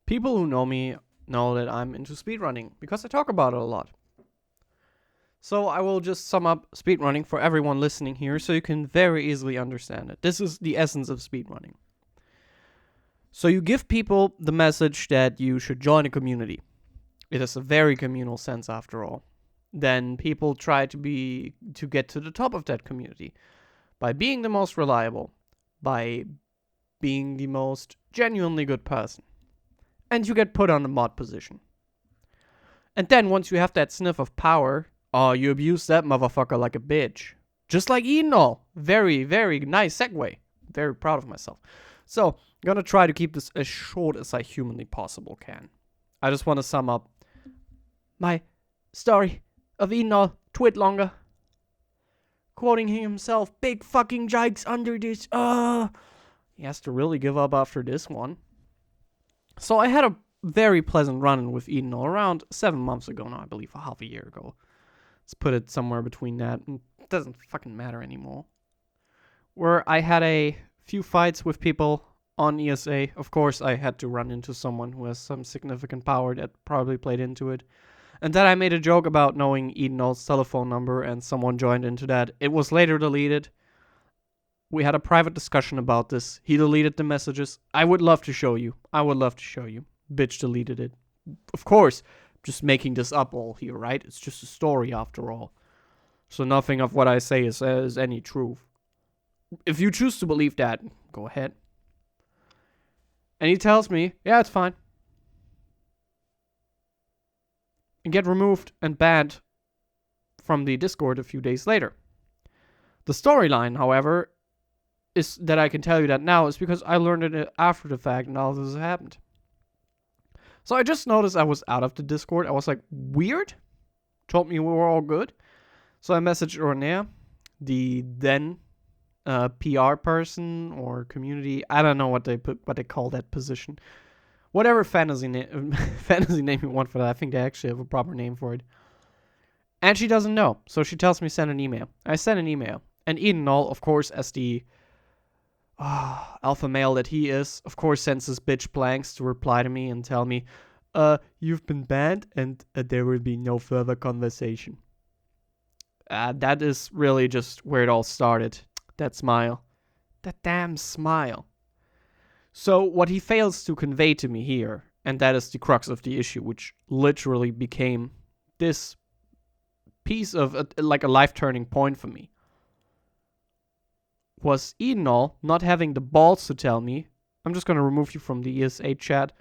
People who know me know that I'm into speedrunning because I talk about it a lot. So I will just sum up speedrunning for everyone listening here so you can very easily understand it. This is the essence of speedrunning. So you give people the message that you should join a community. It is a very communal sense after all. Then people try to get to the top of that community by being the most reliable, by being the most genuinely good person. And you get put on a mod position. And then once you have that sniff of power, you abuse that motherfucker like a bitch. Just like Eternal. Very, very nice segue. Very proud of myself. So, I'm gonna try to keep this as short as I humanly possible can. I just want to sum up my story of Eternal twit longer. Quoting himself, big fucking jikes under this. He has to really give up after this one. So I had a very pleasant run-in with Eternal around 7 months ago now, I believe, a half a year ago. Let's put it somewhere between that. It doesn't fucking matter anymore. Where I had a few fights with people on ESA. Of course, I had to run into someone who has some significant power that probably played into it. And then I made a joke about knowing Eternal's telephone number and someone joined into that. It was later deleted. We had a private discussion about this. He deleted the messages. I would love to show you. Bitch deleted it. Of course, just making this up all here, right? It's just a story after all. So nothing of what I say is any truth. If you choose to believe that, go ahead. And he tells me, yeah, it's fine. And get removed and banned from the Discord a few days later. The storyline, however, is that I can tell you that now is because I learned it after the fact and all this has happened. So I just noticed I was out of the Discord. I was like, weird? Told me we were all good. So I messaged Ornea, the then PR person or community. I don't know what they call that position. Whatever fantasy name you want for that. I think they actually have a proper name for it. And she doesn't know. So she tells me send an email. I sent an email. And Eternal, of course, as the alpha male that he is, of course sends his bitch blanks to reply to me and tell me, you've been banned and there will be no further conversation. That is really just where it all started. That smile. That damn smile. So what he fails to convey to me here, and that is the crux of the issue, which literally became this piece of like a life-turning point for me, was Eternal not having the balls to tell me, I'm just going to remove you from the ESA chat.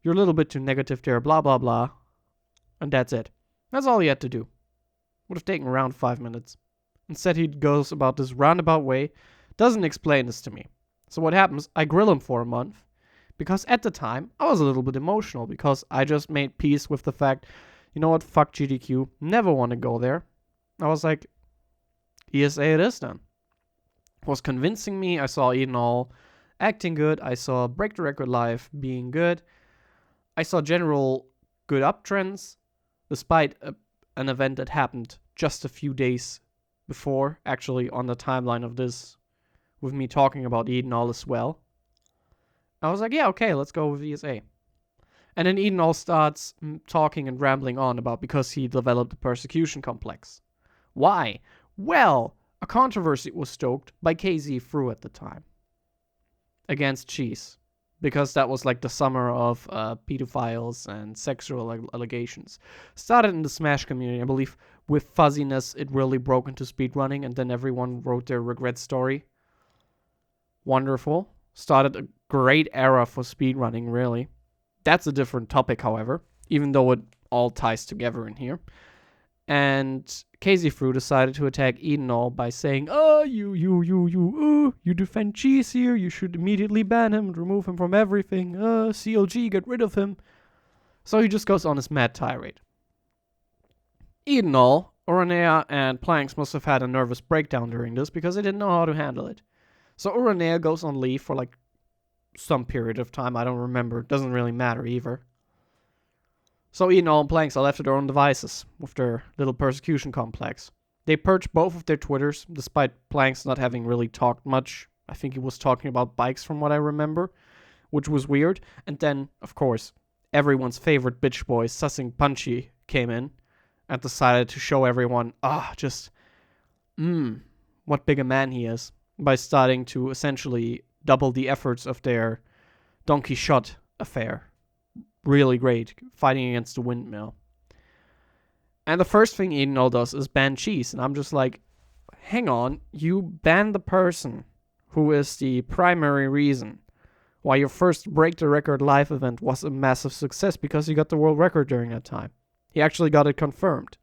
You're a little bit too negative there, blah, blah, blah. And that's it. That's all he had to do. Would have taken around 5 minutes. Instead, he goes about this roundabout way, doesn't explain this to me. So what happens, I grill him for a month, because at the time, I was a little bit emotional, because I just made peace with the fact, you know what, fuck GDQ, never want to go there. I was like, ESA it is then. Was convincing me. I saw Eternal acting good. I saw Break the Record Live being good. I saw general good uptrends, despite an event that happened just a few days before, actually on the timeline of this, with me talking about Eternal as well. I was like, yeah, okay, let's go with ESA. And then Eternal starts talking and rambling on about because he developed a persecution complex. Why? Well, a controversy was stoked by KZ Fru at the time against Cheese, because that was like the summer of pedophiles and sexual allegations. Started in the Smash community, I believe. With fuzziness, it really broke into speedrunning, and then everyone wrote their regret story. Wonderful. Started a great era for speedrunning, really. That's a different topic, however, even though it all ties together in here. And KZ Fru decided to attack Eternal by saying, you defend Cheese here, you should immediately ban him and remove him from everything, CLG, get rid of him. So he just goes on his mad tirade. Eternal, Oranea, and Planks must have had a nervous breakdown during this because they didn't know how to handle it. So Oranea goes on leave for like some period of time, I don't remember, it doesn't really matter either. So Eternal and Planks are left to their own devices with their little persecution complex. They purged both of their Twitters, despite Planks not having really talked much. I think he was talking about bikes from what I remember, which was weird. And then, of course, everyone's favorite bitch boy, Sussing Punchy, came in and decided to show everyone, what big a man he is by starting to essentially double the efforts of their Don Quixote affair. Really great, fighting against the windmill. And the first thing Edenol does is ban cheese, and I'm just like, hang on, you ban the person who is the primary reason why your first Break the Record live event was a massive success, because he got the world record during that time. He actually got it confirmed.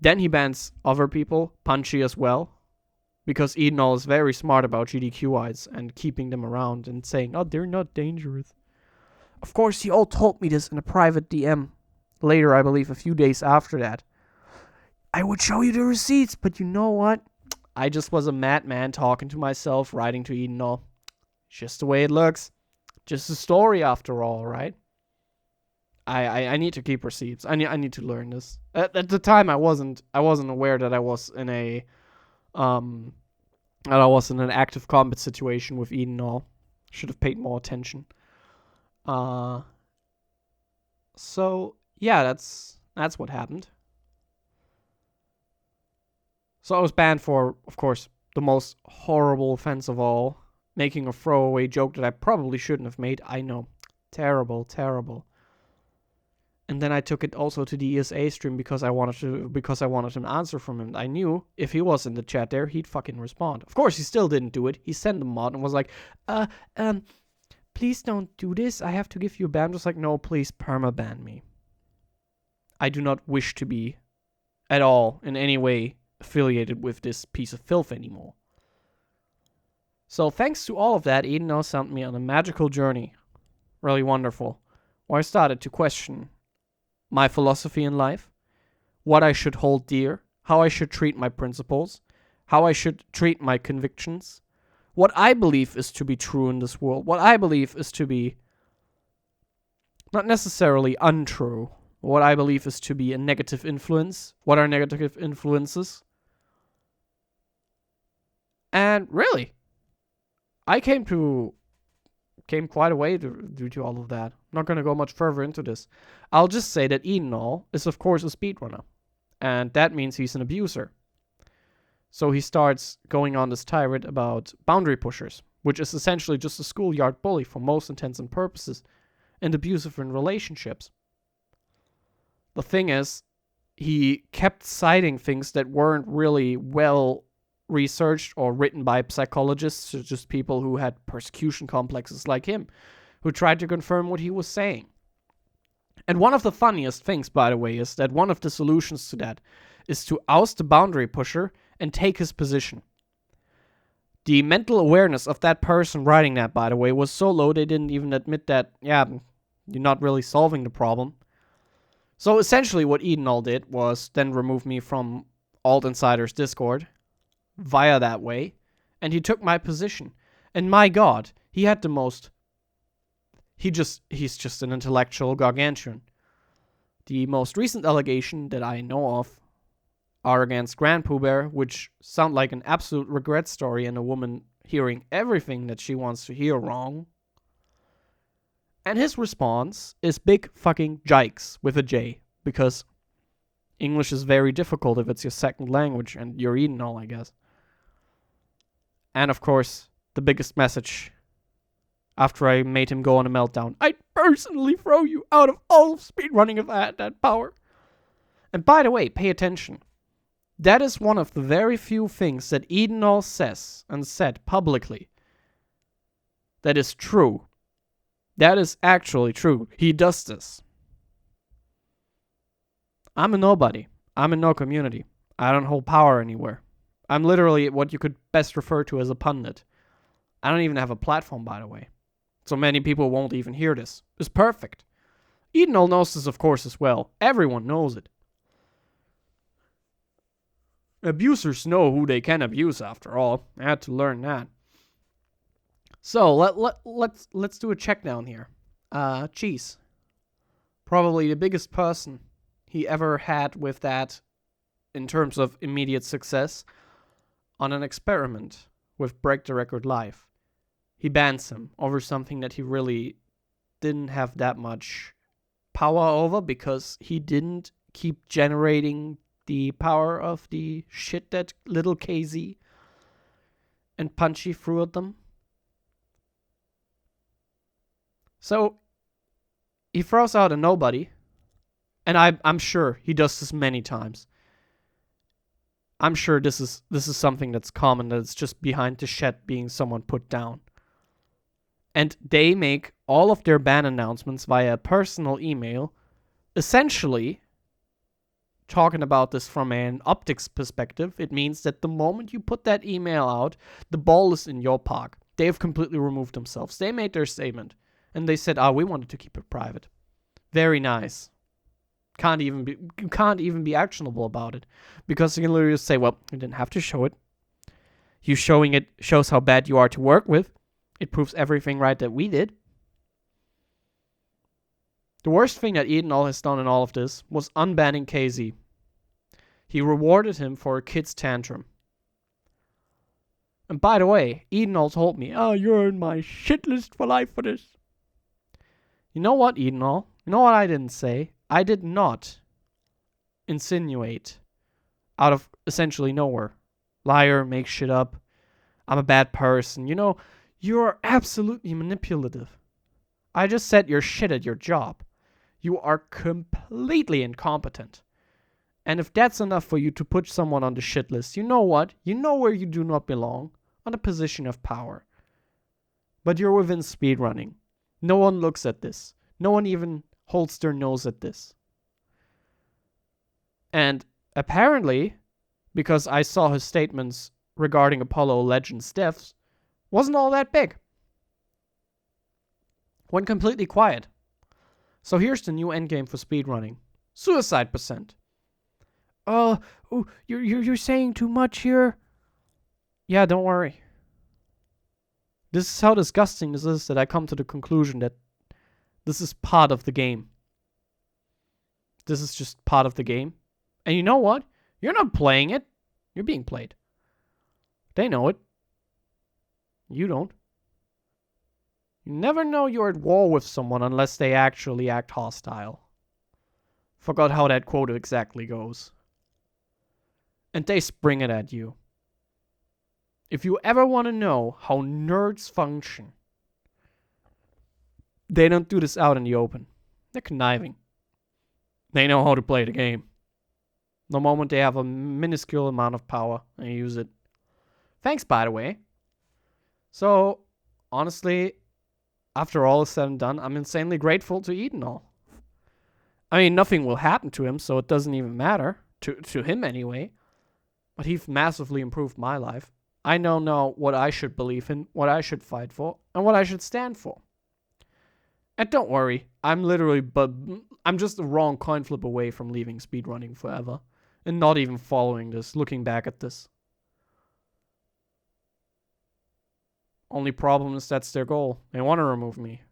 Then he bans other people, Punchy as well, because Edenol is very smart about GDQIs and keeping them around and saying, oh, they're not dangerous. Of course, he all told me this in a private DM. Later, I believe, a few days after that. I would show you the receipts, but you know what? I just was a madman talking to myself, writing to Edenol. Just the way it looks. Just a story after all, right? I need to keep receipts. I need to learn this. At the time, I wasn't aware that I was in an active combat situation with Edenol. Should have paid more attention. So yeah, that's what happened. So I was banned for, of course, the most horrible offense of all, making a throwaway joke that I probably shouldn't have made. I know. Terrible, terrible. And then I took it also to the ESA stream because I wanted an answer from him. I knew if he was in the chat there, he'd fucking respond. Of course, he still didn't do it. He sent a mod and was like, please don't do this. I have to give you a ban. I'm just like, no, please perma-ban me. I do not wish to be at all in any way affiliated with this piece of filth anymore. So thanks to all of that, Edenol sent me on a magical journey. Really wonderful. Where I started to question my philosophy in life, what I should hold dear, how I should treat my principles, how I should treat my convictions, what I believe is to be true in this world, what I believe is to be not necessarily untrue, what I believe is to be a negative influence, what are negative influences. And really, I came quite a way due to all of that. I'm not going to go much further into this. I'll just say that Edenol is, of course, a speedrunner. And that means he's an abuser. So he starts going on this tirade about boundary pushers, which is essentially just a schoolyard bully for most intents and purposes, and abusive in relationships. The thing is, he kept citing things that weren't really well researched or written by psychologists, or just people who had persecution complexes like him, who tried to confirm what he was saying. And one of the funniest things, by the way, is that one of the solutions to that is to oust the boundary pusher and take his position. The mental awareness of that person writing that, by the way, was so low they didn't even admit that, yeah, you're not really solving the problem. So essentially what Edenol did was then remove me from Alt Insider's Discord via that way, and he took my position. And my god, he had the most... He's just an intellectual gargantuan. The most recent allegation that I know of are against Grand Pooh Bear, which sound like an absolute regret story and a woman hearing everything that she wants to hear wrong. And his response is big fucking jikes with a J, because English is very difficult if it's your second language, and you're Edenol, I guess. And of course, the biggest message after I made him go on a meltdown: I'd personally throw you out of all of speedrunning if I had that power. And by the way, pay attention. That is one of the very few things that Edenol says and said publicly that is true. That is actually true. He does this. I'm a nobody. I'm in no community. I don't hold power anywhere. I'm literally what you could best refer to as a pundit. I don't even have a platform, by the way. So many people won't even hear this. It's perfect. Edenol knows this, of course, as well. Everyone knows it. Abusers know who they can abuse, after all. I had to learn that. So, let's do a check down here. Cheese. Probably the biggest person he ever had with that in terms of immediate success on an experiment with Break the Record Live. he bans him over something that he really didn't have that much power over, because he didn't keep generating the power of the shit that little KZ and Punchy threw at them. So he throws out a nobody, and I'm sure he does this many times. I'm sure this is something that's common, that it's just behind the shed being someone put down. And they make all of their ban announcements via a personal email, essentially talking about this from an optics perspective. It means that the moment you put that email out, the ball is in your park. They have completely removed themselves. They made their statement, and they said, we wanted to keep it private. Very nice. You can't even be actionable about it, because you can literally just say, well, you didn't have to show it. You showing it shows how bad you are to work with. It proves everything right that we did. The worst thing that Eternal has done in all of this was unbanning KZ. He rewarded him for a kid's tantrum. And by the way, Eternal told me, you're in my shit list for life for this. You know what, Eternal? You know what I didn't say? I did not insinuate out of essentially nowhere. Liar, make shit up. I'm a bad person. You know, you're absolutely manipulative. I just said you're shit at your job. You are completely incompetent. And if that's enough for you to put someone on the shit list, you know what? You know where you do not belong, on a position of power. But you're within speedrunning. No one looks at this. No one even holds their nose at this. And apparently, because I saw his statements regarding Apollo Legends deaths, wasn't all that big. Went completely quiet. So here's the new endgame for speedrunning. Suicide percent. You're saying too much here. Yeah, don't worry. This is how disgusting this is, that I come to the conclusion that this is part of the game. This is just part of the game. And you know what? You're not playing it. You're being played. They know it. You don't. You never know you're at war with someone unless they actually act hostile. Forgot how that quote exactly goes. And they spring it at you. If you ever want to know how nerds function, they don't do this out in the open. They're conniving. They know how to play the game. The moment they have a minuscule amount of power, they use it. Thanks, by the way. So, honestly, after all is said and done, I'm insanely grateful to Eternal. I mean, nothing will happen to him, so it doesn't even matter. To him, anyway. But he's massively improved my life. I know now what I should believe in, what I should fight for, and what I should stand for. And don't worry, I'm just a wrong coin flip away from leaving speedrunning forever. And not even following this, looking back at this. Only problem is that's their goal. They want to remove me.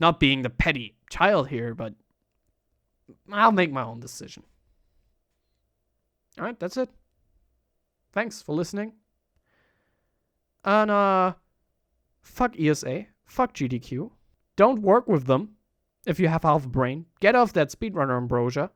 Not being the petty child here, but I'll make my own decision. Alright, that's it. Thanks for listening. And, fuck ESA. Fuck GDQ. Don't work with them if you have half a brain. Get off that speedrunner ambrosia.